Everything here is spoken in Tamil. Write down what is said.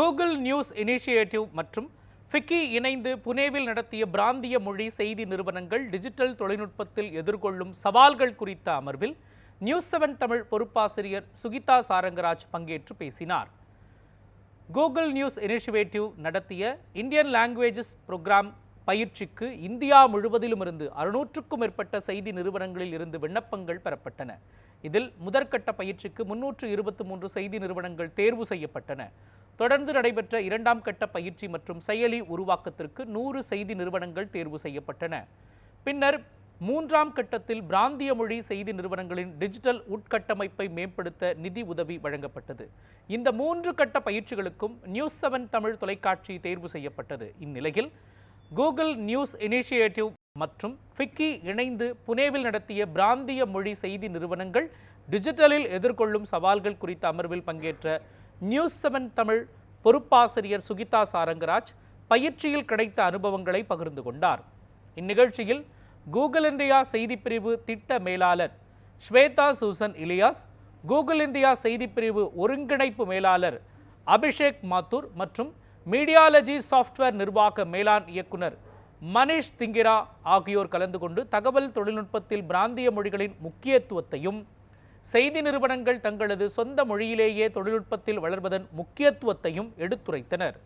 கூகுள் நியூஸ் இனிஷியேட்டிவ் மற்றும் ஃபிக்கி இணைந்து புனேவில் நடத்திய பிராந்திய மொழி செய்தி நிறுவனங்கள் டிஜிட்டல் தொழில்நுட்பத்தில் எதிர்கொள்ளும் சவால்கள் குறித்த அமர்வில் நியூஸ்7 தமிழ் பொறுப்பாசிரியர் சுகிதா சாரங்கராஜ் பங்கேற்று பேசினார். கூகுள் நியூஸ் இனிஷியேட்டிவ் நடத்திய இந்தியன் லாங்குவேஜஸ் புரோகிராம் பயிற்சிக்கு இந்தியா முழுவதிலும் இருந்து 600க்கும் மேற்பட்ட செய்தி நிறுவனங்களில் இருந்து விண்ணப்பங்கள் பெறப்பட்டன. இதில் முதற்கட்ட பயிற்சிக்கு 323 செய்தி நிறுவனங்கள் தேர்வு செய்யப்பட்டன. தொடர்ந்து நடைபெற்ற 2ஆம் கட்ட பயிற்சி மற்றும் செயலி உருவாக்கத்திற்கு 100 செய்தி நிறுவனங்கள் தேர்வு செய்யப்பட்டன. பின்னர் 3ஆம் கட்டத்தில் பிராந்திய மொழி செய்தி நிறுவனங்களின் டிஜிட்டல் உட்கட்டமைப்பை மேம்படுத்த நிதி உதவி வழங்கப்பட்டது. இந்த 3 கட்ட பயிற்சிகளுக்கும் நியூஸ்7 தமிழ் தொலைக்காட்சி தேர்வு செய்யப்பட்டது. இந்நிலையில் கூகுள் நியூஸ் இனிஷியேட்டிவ் மற்றும் ஃபிக்கி இணைந்து புனேவில் நடத்திய பிராந்திய மொழி செய்தி நிறுவனங்கள் டிஜிட்டலில் எதிர்கொள்ளும் சவால்கள் குறித்த அமர்வில் பங்கேற்ற நியூஸ்7 தமிழ் பொறுப்பாசிரியர் சுகிதா சாரங்கராஜ் பயிற்சியில் கிடைத்த அனுபவங்களை பகிர்ந்து கொண்டார். இந்நிகழ்ச்சியில் கூகுள் இந்தியா செய்திப்பிரிவு திட்ட மேலாளர் Shweta Susan Ilyas, Google India செய்திப்பிரிவு ஒருங்கிணைப்பு மேலாளர் அபிஷேக் மாத்தூர் மற்றும் மீடியாலஜி சாஃப்ட்வேர் நிர்வாக மேலாண் இயக்குனர் மனிஷ் திங்கிரா ஆகியோர் கலந்து கொண்டு தகவல் தொழில்நுட்பத்தில் பிராந்திய மொழிகளின் முக்கியத்துவத்தையும் செய்தி நிறுவனங்கள் தங்களது சொந்த மொழியிலேயே தொழில்நுட்பத்தில் வளர்வதன் முக்கியத்துவத்தையும் எடுத்துரைத்தனர்.